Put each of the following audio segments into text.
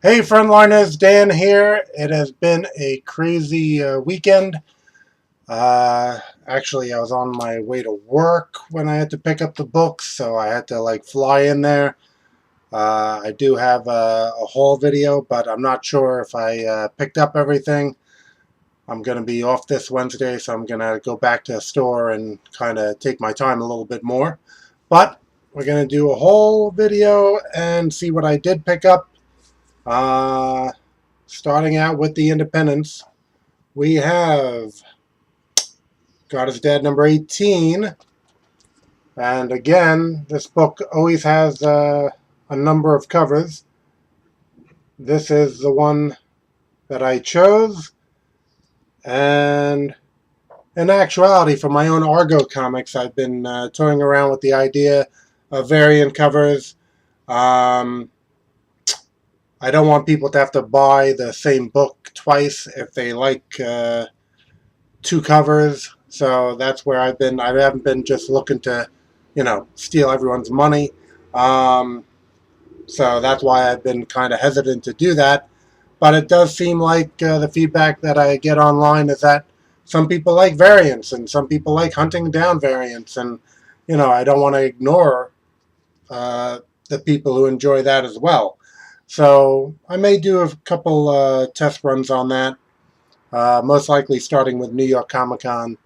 Hey Frontliners, Dan here. It has been a crazy weekend. Uh, Actually, I was on my way to work when I had to pick up the books, so I had to fly in there. I do have a haul video, but I'm not sure if I picked up everything. I'm going to be off this Wednesday, so I'm going to go back to the store and kind of take my time a little bit more. But we're going to do a whole video and see what I did pick up. Uh, Starting out with the independents, we have God is Dead number 18. And again, this book always has a number of covers. This is the one that I chose. And in actuality, for my own Argo comics, I've been toying around with the idea of variant covers. Um, I don't want people to have to buy the same book twice if they like two covers. So that's where I've been. I haven't been just looking to, steal everyone's money. So that's why I've been kind of hesitant to do that. But it does seem like the feedback that I get online is that some people like variants and some people like hunting down variants. And, I don't want to ignore the people who enjoy that as well. So I may do a couple test runs on that. Most likely starting with New York Comic Con.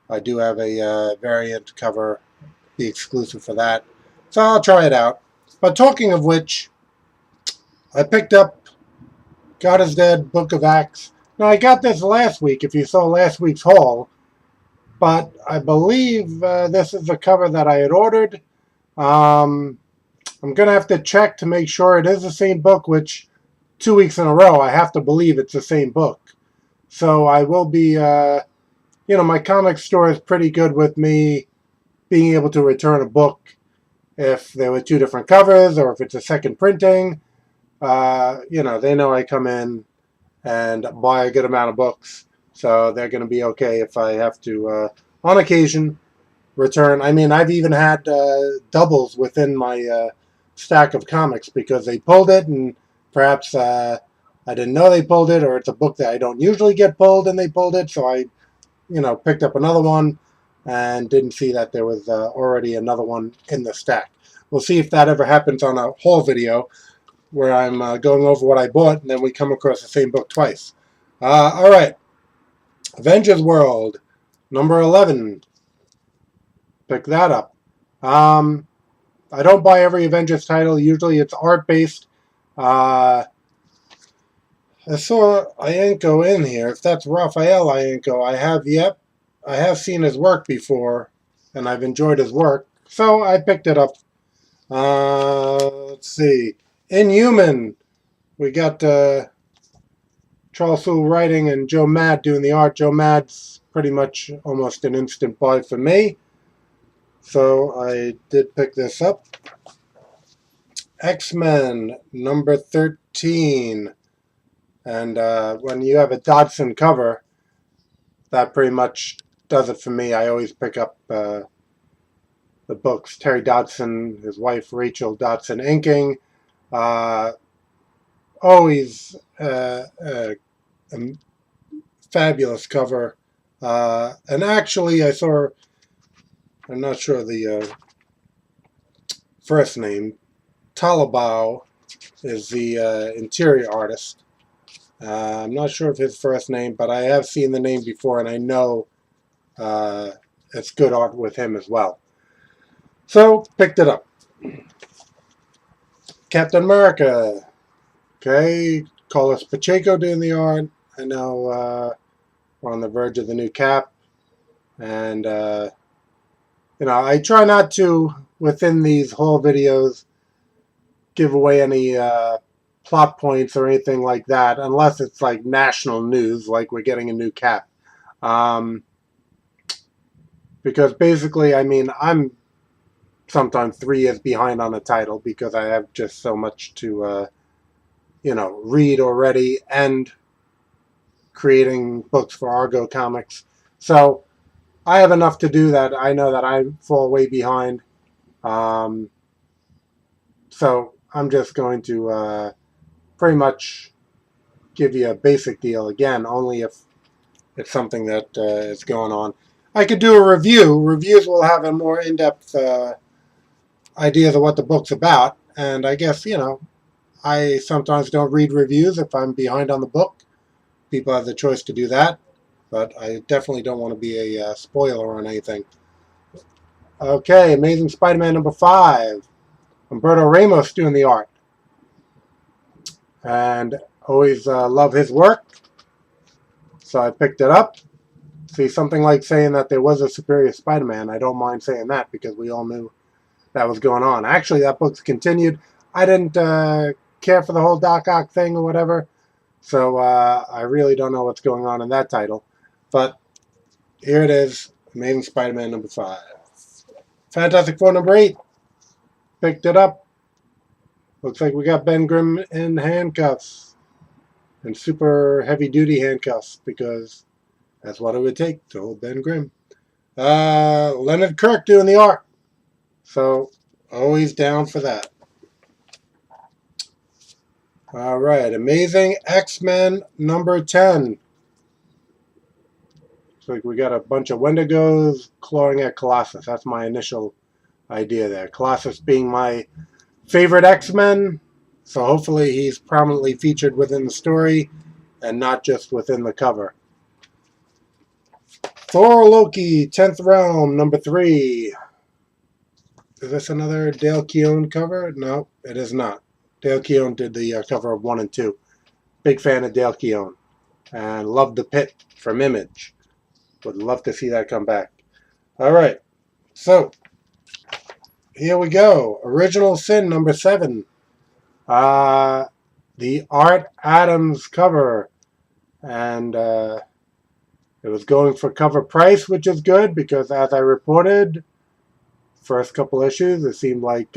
I do have a variant cover, be exclusive for that. So I'll try it out. But talking of which, I picked up God is Dead, Book of Acts. Now, I got this last week, if you saw last week's haul. But I believe this is the cover that I had ordered. I'm going to have to check to make sure it is the same book, which 2 weeks in a row, I have to believe it's the same book. So I will be, my comic store is pretty good with me being able to return a book if there were two different covers or if it's a second printing. They know I come in and buy a good amount of books. So they're going to be okay if I have to, on occasion, return. I mean, I've even had doubles within my stack of comics because they pulled it and perhaps I didn't know they pulled it, or it's a book that I don't usually get pulled and they pulled it. So I, picked up another one and didn't see that there was already another one in the stack. We'll see if that ever happens on a haul video where I'm going over what I bought and then we come across the same book twice. All right. Avengers World, number 11. Pick that up. I don't buy every Avengers title. Usually it's art-based. I saw Ianco in here. If that's Raphael Ianco, I have seen his work before, and I've enjoyed his work, so I picked it up. Let's see. Inhuman. We got Charles Soule writing and Joe Mad doing the art. Joe Mad's pretty much almost an instant buy for me. So I did pick this up. X-Men, number 13. And when you have a Dodson cover, that pretty much does it for me. I always pick up the books. Terry Dodson, his wife Rachel Dodson inking. Always a fabulous cover. And actually, I'm not sure the first name. Talabau is the interior artist. I'm not sure of his first name, but I have seen the name before, and I know it's good art with him as well. So, picked it up. Captain America. Okay, Carlos Pacheco doing the art. I know we're on the verge of the new cap. And, I try not to, within these whole videos, give away any plot points or anything like that, unless it's like national news, like we're getting a new cap. Because basically, I mean, I'm sometimes 3 years behind on a title because I have just so much to, read already and creating books for Argo Comics. So I have enough to do that I know that I fall way behind. So I'm just going to pretty much give you a basic deal. Again, only if it's something that is going on. I could do a review. Reviews will have a more in-depth ideas of what the book's about. And I guess, I sometimes don't read reviews if I'm behind on the book. People have the choice to do that. But I definitely don't want to be a spoiler on anything. Okay, Amazing Spider-Man number 5. Humberto Ramos doing the art. And always love his work. So I picked it up. See, something like saying that there was a superior Spider-Man, I don't mind saying that because we all knew that was going on. Actually, that book's continued. I didn't care for the whole Doc Ock thing or whatever, so I really don't know what's going on in that title. But here it is, Amazing Spider-Man number 5. Fantastic Four number 8. Picked it up. Looks like we got Ben Grimm in handcuffs. And super heavy-duty handcuffs, because that's what it would take to hold Ben Grimm. Leonard Kirk doing the art. So, always down for that. All right, Amazing X-Men number 10. Looks like we got a bunch of Wendigos clawing at Colossus. That's my initial idea there. Colossus being my favorite X-Men, so hopefully he's prominently featured within the story and not just within the cover. Thor Loki, 10th Realm, number 3. Is this another Dale Keown cover? No, it is not. Dale Keown did the cover of 1 and 2. Big fan of Dale Keown. And love the Pit from Image. Would love to see that come back. All right. So, here we go. Original Sin, number 7. The Art Adams cover. And it was going for cover price, which is good because as I reported, first couple issues, it seemed like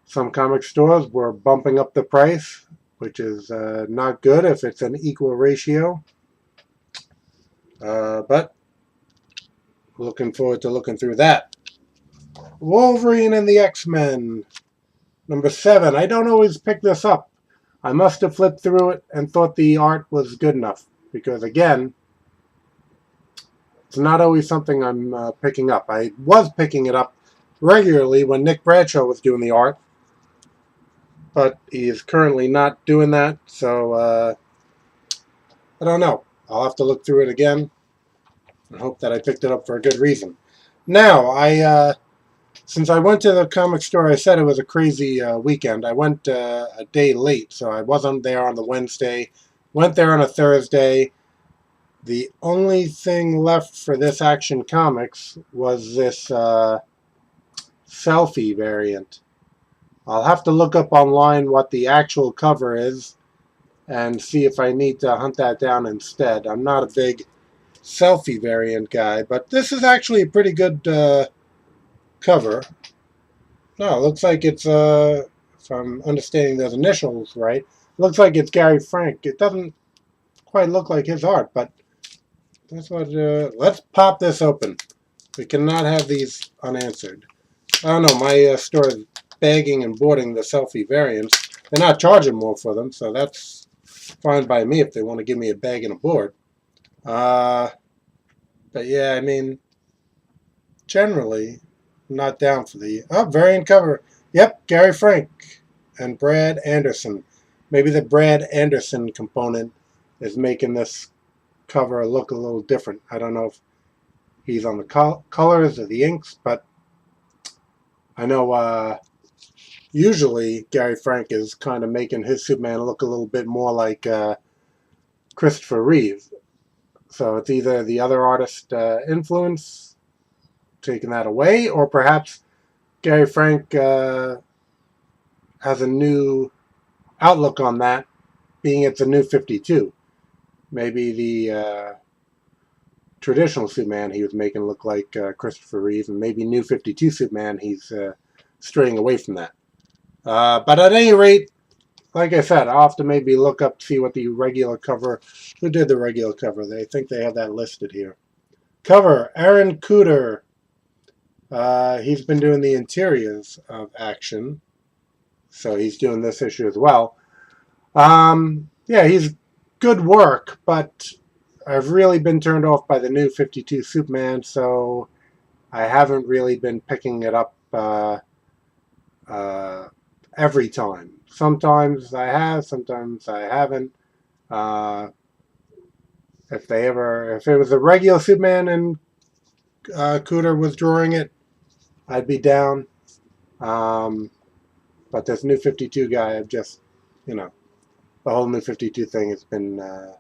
some comic stores were bumping up the price, which is not good if it's an equal ratio. But looking forward to looking through that. Wolverine and the X-Men, number 7. I don't always pick this up. I must have flipped through it and thought the art was good enough. Because again, it's not always something I'm picking up. I was picking it up regularly when Nick Bradshaw was doing the art. But he is currently not doing that. So, I don't know. I'll have to look through it again. And hope that I picked it up for a good reason. Now, since I went to the comic store, I said it was a crazy weekend. I went a day late, so I wasn't there on the Wednesday. Went there on a Thursday. The only thing left for this Action Comics was this selfie variant. I'll have to look up online what the actual cover is and see if I need to hunt that down instead. I'm not a big selfie variant guy, but this is actually a pretty good cover. No, it looks like it's, if I'm understanding those initials right, looks like it's Gary Frank. It doesn't quite look like his art, but that's what, let's pop this open. We cannot have these unanswered. I don't know, my store is bagging and boarding the selfie variants. They're not charging more for them, so that's fine by me if they want to give me a bag and a board. But yeah, I mean, generally, I'm not down for the, variant cover. Yep, Gary Frank and Brad Anderson. Maybe the Brad Anderson component is making this cover look a little different. I don't know if he's on the colors or the inks, but I know usually Gary Frank is kind of making his Superman look a little bit more like Christopher Reeve. So it's either the other artist influence taking that away, or perhaps Gary Frank has a new outlook on that, being it's a new 52. Maybe the traditional Superman he was making look like Christopher Reeve, and maybe new 52 Superman he's straying away from that. But at any rate, like I said, I'll have to maybe look up to see what the regular cover, who did the regular cover. They think they have that listed here. Cover, Aaron Cooter. He's been doing the interiors of Action. So he's doing this issue as well. Yeah, he's good work, but I've really been turned off by the new 52 Superman, so I haven't really been picking it up uh, every time. Sometimes I have, sometimes I haven't. Uh, if it was a regular Superman and Cooter was drawing it, I'd be down. Um, but this new 52 guy, I've just, the whole new 52 thing has been a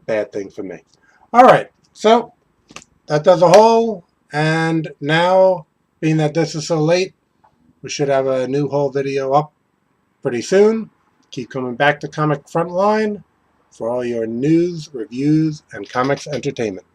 bad thing for me. All right, so that does a whole, and now, being that this is so late, we should have a new whole video up pretty soon. Keep coming back to Comic Frontline for all your news, reviews, and comics entertainment.